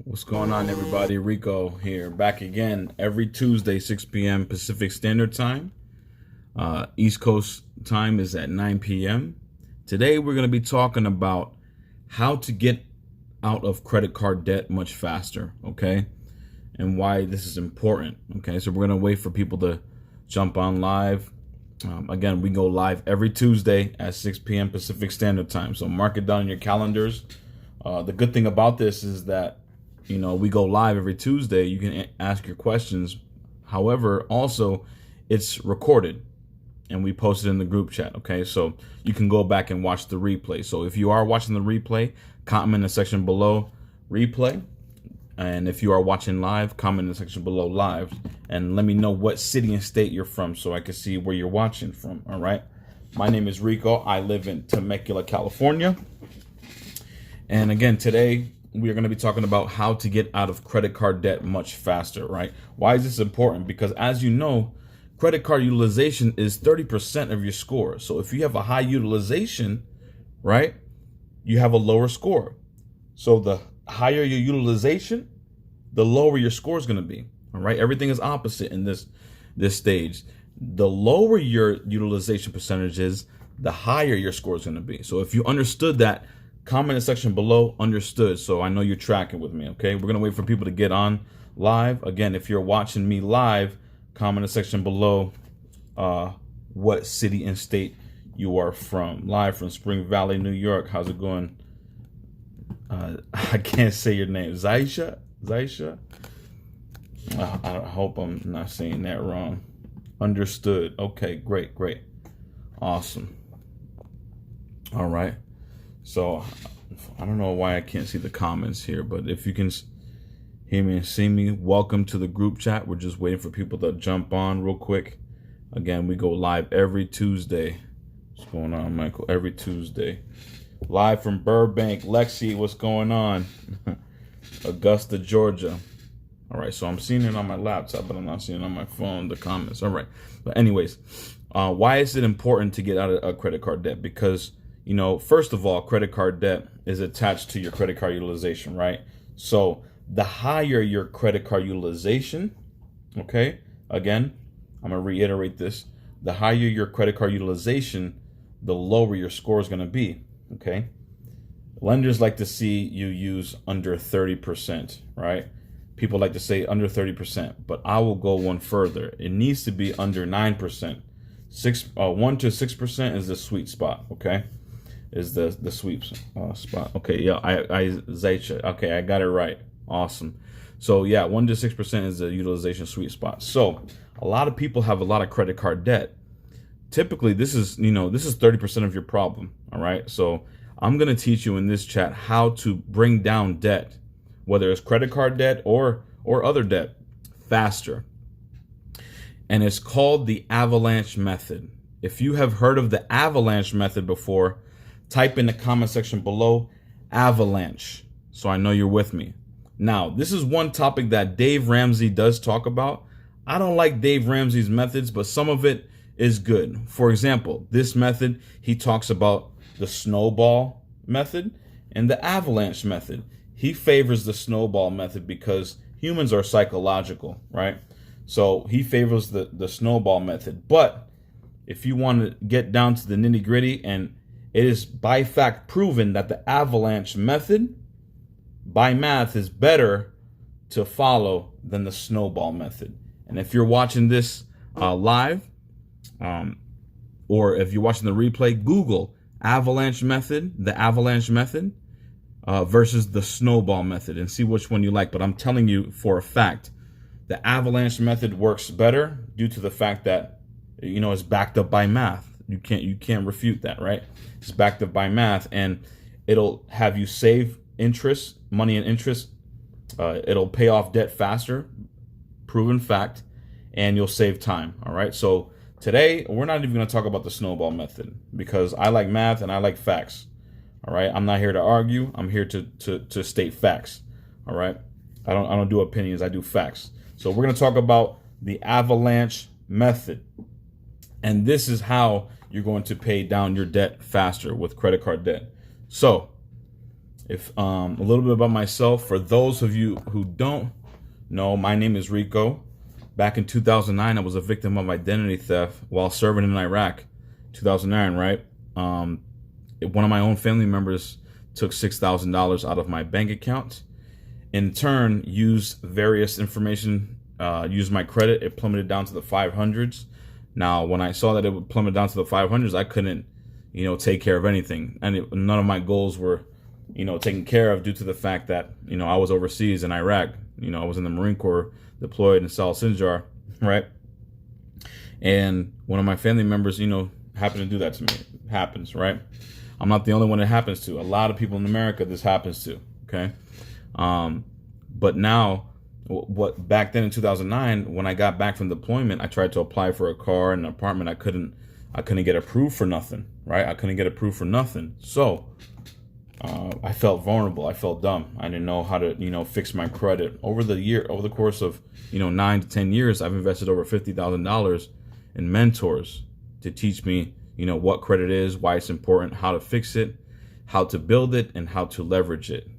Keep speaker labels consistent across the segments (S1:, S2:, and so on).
S1: What's going on, everybody? Rico here, back again every Tuesday, 6 p.m. Pacific Standard Time. East Coast time is at 9 p.m. Today, we're going to be talking about how to get out of credit card debt much faster, okay? And why this is important, okay? So we're going to wait for people to jump on live. Again, we go live every Tuesday at 6 p.m. Pacific Standard Time. So mark it down in your calendars. The good thing about this is that, you know, we go live every Tuesday. You can ask your questions. However, also, it's recorded and we post it in the group chat, okay? So you can go back and watch the replay. So if you are watching the replay, comment in the section below, replay. And if you are watching live, comment in the section below, live. And let me know what city and state you're from so I can see where you're watching from, all right? My name is Rico. I live in Temecula, California. And again, today we are going to be talking about how to get out of credit card debt much faster, right? Why is this important? Because as you know, credit card utilization is 30% of your score. So if you have a high utilization, right, you have a lower score. So the higher your utilization, the lower your score is going to be, all right? Everything is opposite in this stage. The lower your utilization percentage is, the higher your score is going to be. So if you understood that, comment in the section below, understood, so I know you're tracking with me, okay? We're going to wait for people to get on live. Again, if you're watching me live, comment in the section below what city and state you are from. Live from Spring Valley, New York. How's it going? I can't say your name. Zaisha? I hope I'm not saying that wrong. Understood. Okay, great. Awesome. All right. So, I don't know why I can't see the comments here, but if you can hear me and see me, welcome to the group chat. We're just waiting for people to jump on real quick. Again, we go live every Tuesday. What's going on, Michael? Every Tuesday. Live from Burbank. Lexi, what's going on? Augusta, Georgia. All right, so I'm seeing it on my laptop, but I'm not seeing it on my phone, the comments. All right. But anyways, why is it important to get out of a credit card debt? Because, you know, first of all, credit card debt is attached to your credit card utilization, right? So the higher your credit card utilization, okay, again, I'm going to reiterate this. The higher your credit card utilization, the lower your score is going to be, okay? Lenders like to see you use under 30%, right? People like to say under 30%, but I will go one further. It needs to be under 9%. 1 to 6% is the sweet spot, okay? Is the sweep spot. Okay, yeah, I Zaycha. Okay, I got it right. Awesome. So yeah, 1 to 6% is the utilization sweet spot. So a lot of people have a lot of credit card debt. Typically, this is 30% of your problem. All right. So I'm gonna teach you in this chat how to bring down debt, whether it's credit card debt or other debt, faster. And it's called the Avalanche Method. If you have heard of the Avalanche Method before, type in the comment section below, Avalanche, so I know you're with me. Now, this is one topic that Dave Ramsey does talk about. I don't like Dave Ramsey's methods, but some of it is good. For example, this method, he talks about the Snowball method and the Avalanche method. He favors the Snowball method because humans are psychological, right? So he favors the Snowball method. But if you want to get down to the nitty gritty, and it is by fact proven that the Avalanche method by math is better to follow than the Snowball method. And if you're watching this live, or if you're watching the replay, Google Avalanche Method, the Avalanche Method versus the Snowball method, and see which one you like. But I'm telling you for a fact, the Avalanche Method works better due to the fact that, you know, it's backed up by math. You can't refute that, right? It's backed up by math, and it'll have you save interest, money and interest. It'll pay off debt faster, proven fact, and you'll save time. All right. So today we're not even going to talk about the Snowball method because I like math and I like facts. All right. I'm not here to argue. I'm here to state facts. All right. I don't do opinions. I do facts. So we're going to talk about the Avalanche Method. And this is how you're going to pay down your debt faster with credit card debt. So If a little bit about myself, for those of you who don't know, my name is Rico. Back in 2009, I was a victim of identity theft while serving in Iraq. 2009, right? One of my own family members took $6,000 out of my bank account. In turn, used various information, used my credit. It plummeted down to the 500s. Now, when I saw that it would plummet down to the 500s, I couldn't, take care of anything. And none of my goals were, taken care of due to the fact that, I was overseas in Iraq. I was in the Marine Corps deployed in South Sinjar, right? And one of my family members, happened to do that to me. It happens, right? I'm not the only one it happens to. A lot of people in America this happens to, okay? But now, back then in 2009, when I got back from deployment, I tried to apply for a car and an apartment. I couldn't get approved for nothing, right? I couldn't get approved for nothing. So I felt vulnerable. I felt dumb. I didn't know how to, fix my credit. Over the course of, 9 to 10 years, I've invested over $50,000 in mentors to teach me, what credit is, why it's important, how to fix it, how to build it, and how to leverage it.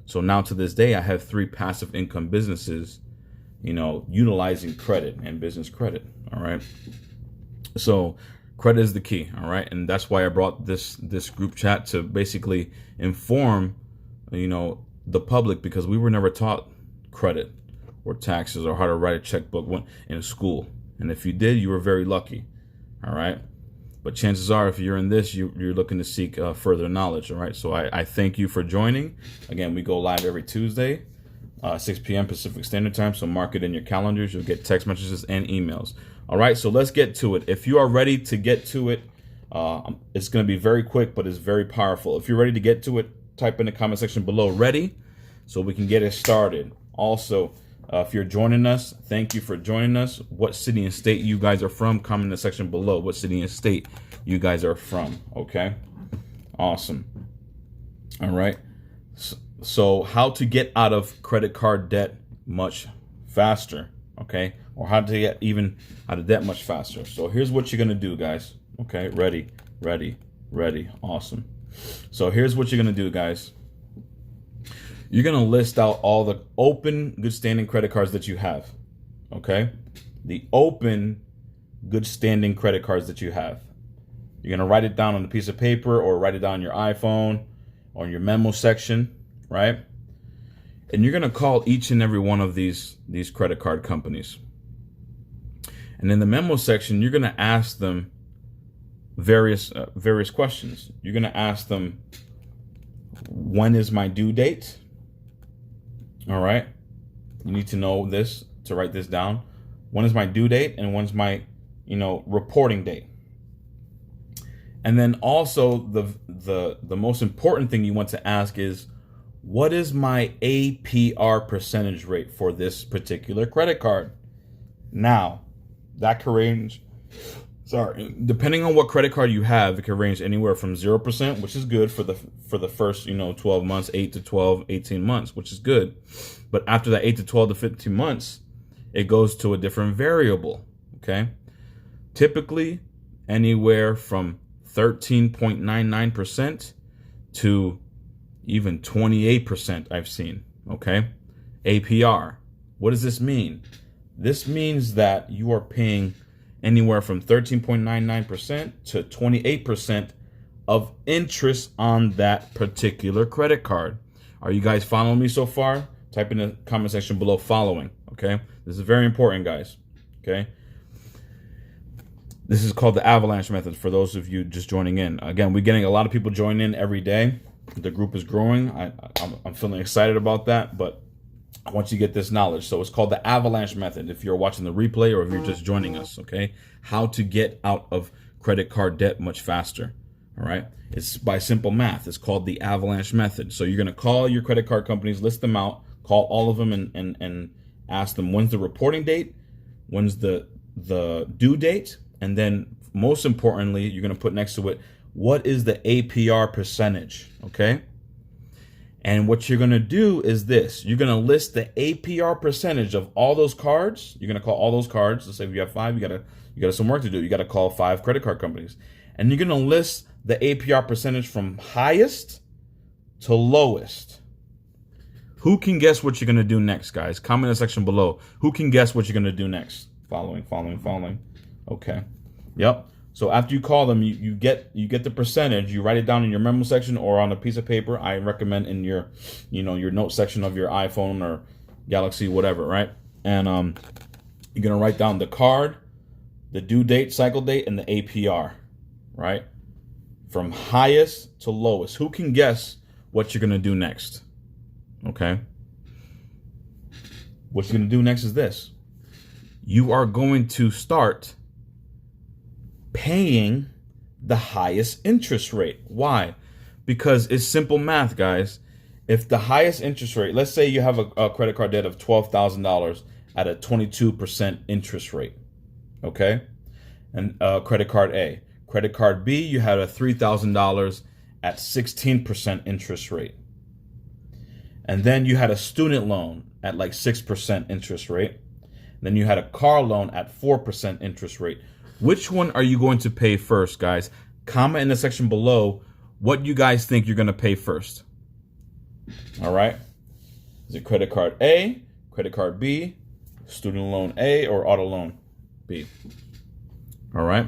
S1: So now to this day, I have 3 passive income businesses, utilizing credit and business credit. All right. So credit is the key. All right. And that's why I brought this group chat to basically inform, the public, because we were never taught credit or taxes or how to write a checkbook in school. And if you did, you were very lucky. All right. But chances are, if you're in this, you're looking to seek further knowledge. All right. So I thank you for joining. Again, we go live every Tuesday, 6 p.m. Pacific Standard Time. So mark it in your calendars. You'll get text messages and emails. All right. So let's get to it. If you are ready to get to it, it's going to be very quick, but it's very powerful. If you're ready to get to it, type in the comment section below, ready, so we can get it started. Also, if you're joining us, thank you for joining us. What city and state you guys are from, comment in the section below what city and state you guys are from. Okay, awesome. All right, so how to get out of credit card debt much faster, okay, or how to get even out of debt much faster. So here's what you're gonna do, guys. Okay, ready, awesome. So here's what you're gonna do, guys. You're going to list out all the open, good standing credit cards that you have. Okay? The open, good standing credit cards that you have. You're going to write it down on a piece of paper or write it down on your iPhone or in your memo section, right? And you're going to call each and every one of these credit card companies. And in the memo section, you're going to ask them various questions. You're going to ask them, when is my due date? All right. You need to know this to write this down. When is my due date and when's my, reporting date? And then also the most important thing you want to ask is, what is my APR percentage rate for this particular credit card? Now, that can range, depending on what credit card you have, it can range anywhere from 0%, which is good for the first, 12 months, 8 to 12, 18 months, which is good. But after that 8 to 12 to 15 months, it goes to a different variable, okay? Typically, anywhere from 13.99% to even 28% I've seen, okay? APR. What does this mean? This means that you are paying anywhere from 13.99% to 28% of interest on that particular credit card. Are you guys following me so far? Type in the comment section below following, okay? This is very important, guys, okay? This is called the Avalanche Method for those of you just joining in. Again, we're getting a lot of people joining in every day. The group is growing. I'm feeling excited about that, but I want you to get this knowledge. So it's called the Avalanche Method if you're watching the replay or if you're just joining us, okay? How to get out of credit card debt much faster, all right? It's by simple math. It's called the Avalanche Method. So you're going to call your credit card companies, list them out, call all of them and ask them, when's the reporting date? When's the due date? And then most importantly, you're going to put next to it, what is the APR percentage, okay? And what you're going to do is this. You're going to list the APR percentage of all those cards. You're going to call all those cards. Let's say if you have 5, you got some work to do. You got to call 5 credit card companies. And you're going to list the APR percentage from highest to lowest. Who can guess what you're going to do next, guys? Comment in the section below. Who can guess what you're going to do next? Following. Okay. Yep. So after you call them, you get the percentage. You write it down in your memo section or on a piece of paper. I recommend in your, your note section of your iPhone or Galaxy, whatever, right? And you're going to write down the card, the due date, cycle date, and the APR, right? From highest to lowest. Who can guess what you're going to do next? Okay. What you're going to do next is this. You are going to start paying the highest interest rate. Why? Because it's simple math, guys. If the highest interest rate, let's say you have a credit card debt of $12,000 at a 22% interest rate. Okay. And credit card A. Credit card B, you had a $3,000 at 16% interest rate. And then you had a student loan at like 6% interest rate. Then you had a car loan at 4% interest rate. Which one are you going to pay first, guys? Comment in the section below what you guys think you're going to pay first. All right. Is it credit card A, credit card B, student loan A, or auto loan B? All right.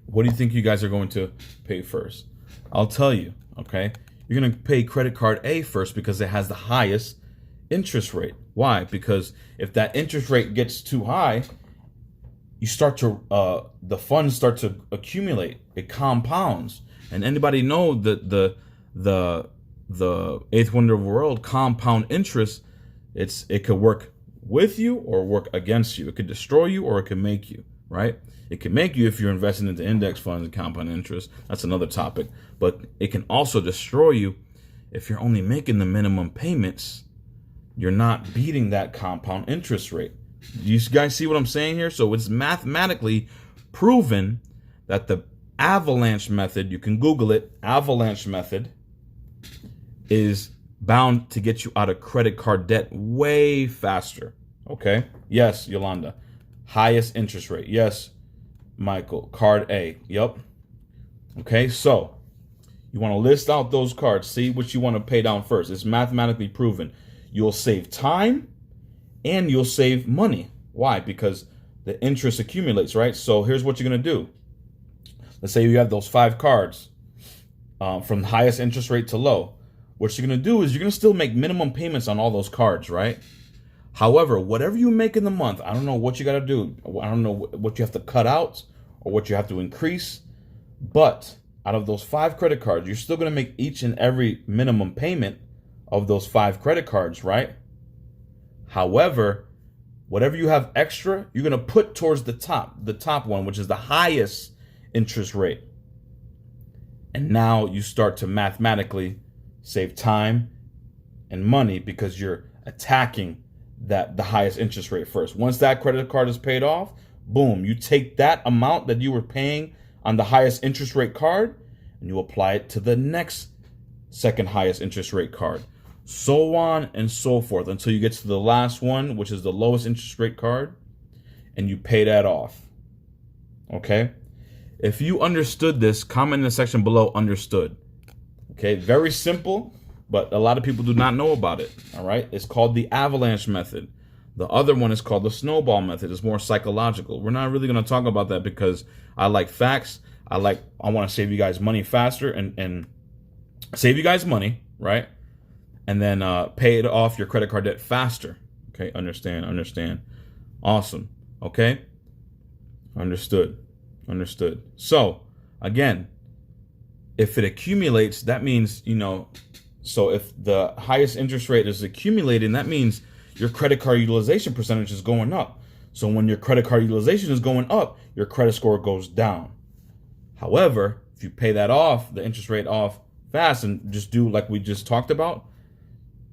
S1: What do you think you guys are going to pay first? I'll tell you, okay? You're going to pay credit card A first because it has the highest interest rate. Why? Because if that interest rate gets too high, you start to the funds start to accumulate. It compounds. And anybody know that the eighth wonder of the world, compound interest, it could work with you or work against you. It could destroy you or it could make you, right? It can make you if you're investing into index funds and compound interest. That's another topic. But it can also destroy you if you're only making the minimum payments. You're not beating that compound interest rate. You guys see what I'm saying here? So it's mathematically proven that the Avalanche Method, you can Google it, Avalanche Method, is bound to get you out of credit card debt way faster. Okay? Yes, Yolanda. Highest interest rate. Yes, Michael. Card A. Yep. Okay, so you want to list out those cards. See what you want to pay down first. It's mathematically proven. You'll save time and you'll save money. Why? Because the interest accumulates, right? So here's what you're going to do. Let's say you have those 5 cards from the highest interest rate to low. What you're going to do is you're going to still make minimum payments on all those cards, right? However, whatever you make in the month, I don't know what you got to do. I don't know what you have to cut out or what you have to increase. But out of those 5 credit cards, you're still going to make each and every minimum payment of those 5 credit cards, right? However, whatever you have extra, you're going to put towards the top one, which is the highest interest rate. And now you start to mathematically save time and money because you're attacking the highest interest rate first. Once that credit card is paid off, boom, you take that amount that you were paying on the highest interest rate card and you apply it to the next second highest interest rate card. So on and so forth until you get to the last one, which is the lowest interest rate card, and you pay that off. Okay? If you understood this, comment in the section below, understood. Okay? Very simple, but a lot of people do not know about it. All right? It's called the Avalanche Method. The other one is called the Snowball Method. It's more psychological. We're not really going to talk about that because I like facts. I want to save you guys money faster and save you guys money, right? And then pay it off your credit card debt faster. Okay, understand. Awesome. Okay, understood. So, again, if it accumulates, that means, so if the highest interest rate is accumulating, that means your credit card utilization percentage is going up. So when your credit card utilization is going up, your credit score goes down. However, if you pay that off, the interest rate off fast and just do like we just talked about,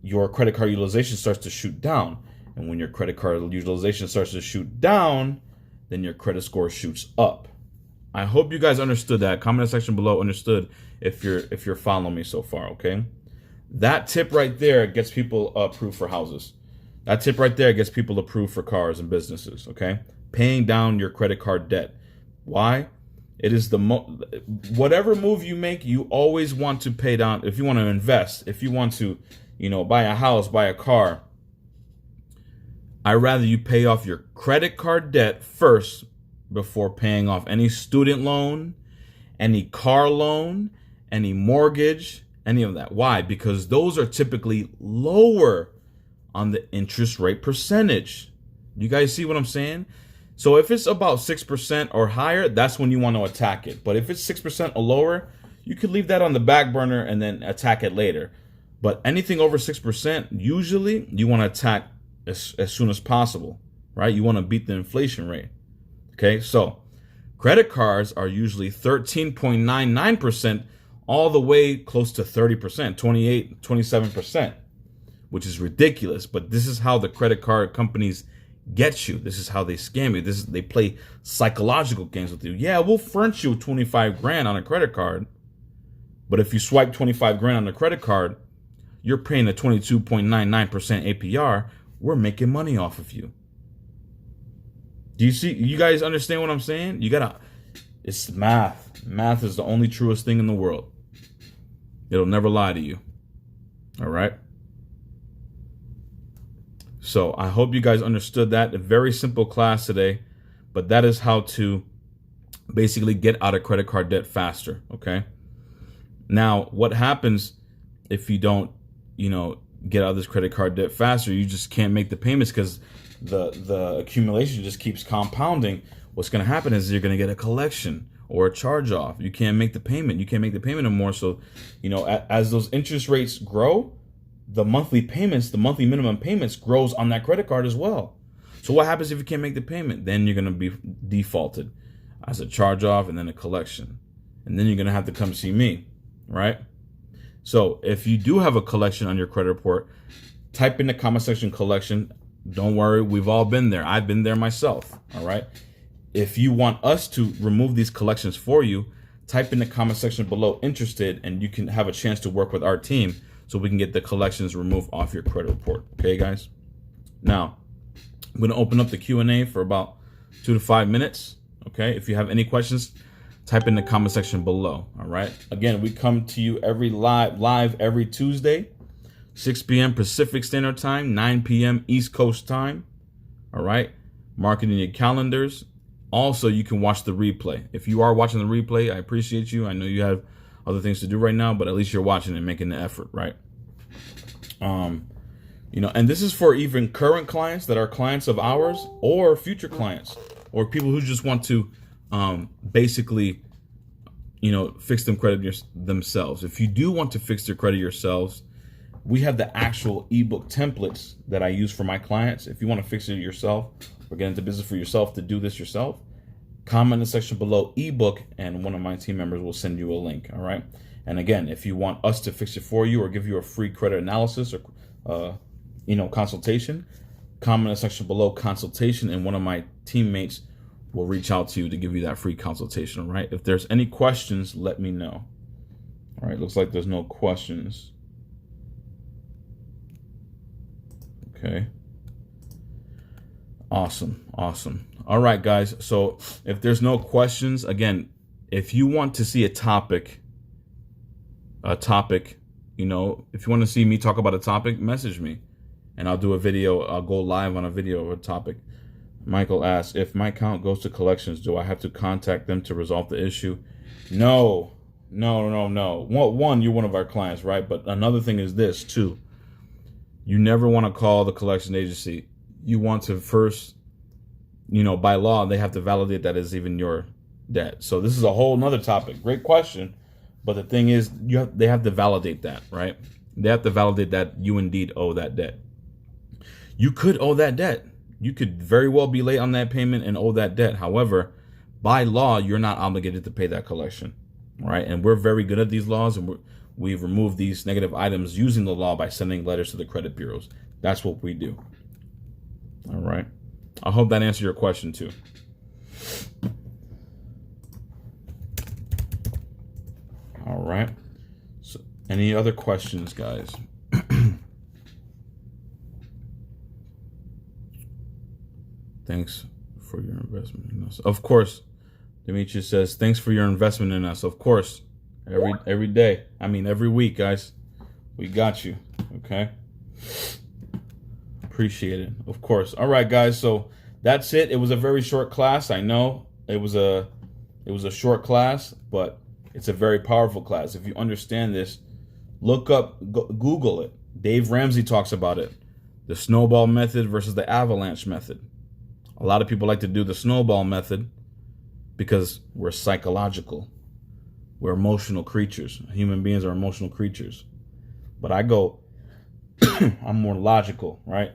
S1: your credit card utilization starts to shoot down. And when your credit card utilization starts to shoot down, then your credit score shoots up. I hope you guys understood that. Comment in the section below understood if you're following me so far, okay? That tip right there gets people approved for houses. That tip right there gets people approved for cars and businesses, okay? Paying down your credit card debt. Why? It is whatever move you make, you always want to pay down. If you want to invest, if you want to, buy a house, buy a car, I'd rather you pay off your credit card debt first before paying off any student loan, any car loan, any mortgage, any of that. Why? Because those are typically lower on the interest rate percentage. You guys see what I'm saying? So if it's about 6% or higher, that's when you want to attack it. But if it's 6% or lower, you could leave that on the back burner and then attack it later. But anything over 6%, usually you want to attack as soon as possible, right? You want to beat the inflation rate. Okay, so credit cards are usually 13.99% all the way close to 30%, 28, 27%, which is ridiculous. But this is how the credit card companies get you. This is how they scam you. They play psychological games with you. Yeah, we'll front you 25 grand on a credit card, but if you swipe 25 grand on a credit card, you're paying a 22.99% APR. We're making money off of you. Do you see? You guys understand what I'm saying? It's math. Math is the only truest thing in the world. It'll never lie to you. All right? So I hope you guys understood that. A very simple class today, but that is how to basically get out of credit card debt faster, okay? Now, what happens if you don't, get out of this credit card debt faster? You just can't make the payments because the accumulation just keeps compounding. What's going to happen is you're going to get a collection or a charge off. You can't make the payment. You can't make the payment anymore. So, as those interest rates grow, the monthly payments, the monthly minimum payments grows on that credit card as well. So what happens if you can't make the payment? Then you're going to be defaulted as a charge off and then a collection. And then you're going to have to come see me, right? So if you do have a collection on your credit report, type in the comment section collection. Don't worry, we've all been there. I've been there myself, all right? If you want us to remove these collections for you, type in the comment section below interested, and you can have a chance to work with our team so we can get the collections removed off your credit report. Okay, guys? Now, I'm going to open up the Q&A for about 2 to 5 minutes. Okay, if you have any questions, type in the comment section below. All right. Again, we come to you live every Tuesday, 6 p.m. Pacific Standard Time, 9 p.m. East Coast Time. All right. Mark it in your calendars. Also, you can watch the replay. If you are watching the replay, I appreciate you. I know you have other things to do right now, but at least you're watching and making the effort, right? And this is for even current clients that are clients of ours or future clients or people who just want to basically, fix them credit themselves. If you do want to fix their credit yourselves, we have the actual ebook templates that I use for my clients. If you want to fix it yourself or get into business for yourself to do this yourself, comment in the section below ebook and one of my team members will send you a link. All right. And again, if you want us to fix it for you or give you a free credit analysis or, consultation, comment in the section below consultation and one of my teammates will reach out to you to give you that free consultation. All right. If there's any questions, let me know. All right. Looks like there's no questions. Okay. Awesome. All right, guys. So if there's no questions, again, if you want to see a topic, if you want to see me talk about a topic, message me and I'll do a video. I'll go live on a video of a topic. Michael asks, if my account goes to collections, do I have to contact them to resolve the issue? No. One, you're one of our clients, right? But another thing is this too. You never want to call the collection agency. You want to first, by law, they have to validate that as even your debt. So this is a whole nother topic. Great question. But the thing is, they have to validate that, right? They have to validate that you indeed owe that debt. You could owe that debt. You could very well be late on that payment and owe that debt. However, by law, you're not obligated to pay that collection, right? And we're very good at these laws, and we've removed these negative items using the law by sending letters to the credit bureaus. That's what we do. All right. I hope that answered your question too. All right. So any other questions, guys? Thanks for your investment in us. Of course, Demetrius says, thanks for your investment in us. Of course. Every day. I mean, every week, guys. We got you. Okay? Appreciate it. Of course. All right, guys. So that's it. It was a very short class. I know it was a short class, but it's a very powerful class. If you understand this, look up, Google it. Dave Ramsey talks about it. The Snowball Method versus the Avalanche Method. A lot of people like to do the Snowball Method because we're psychological. We're emotional creatures. Human beings are emotional creatures. But I go, I'm more logical, right?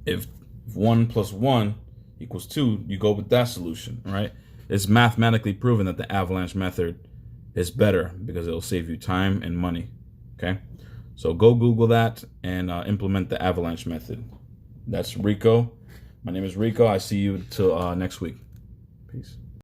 S1: If 1 + 1 = 2, you go with that solution, right? It's mathematically proven that the Avalanche Method is better because it'll save you time and money, okay? So go Google that and implement the Avalanche Method. That's Rico. My name is Rico. I see you till next week. Peace.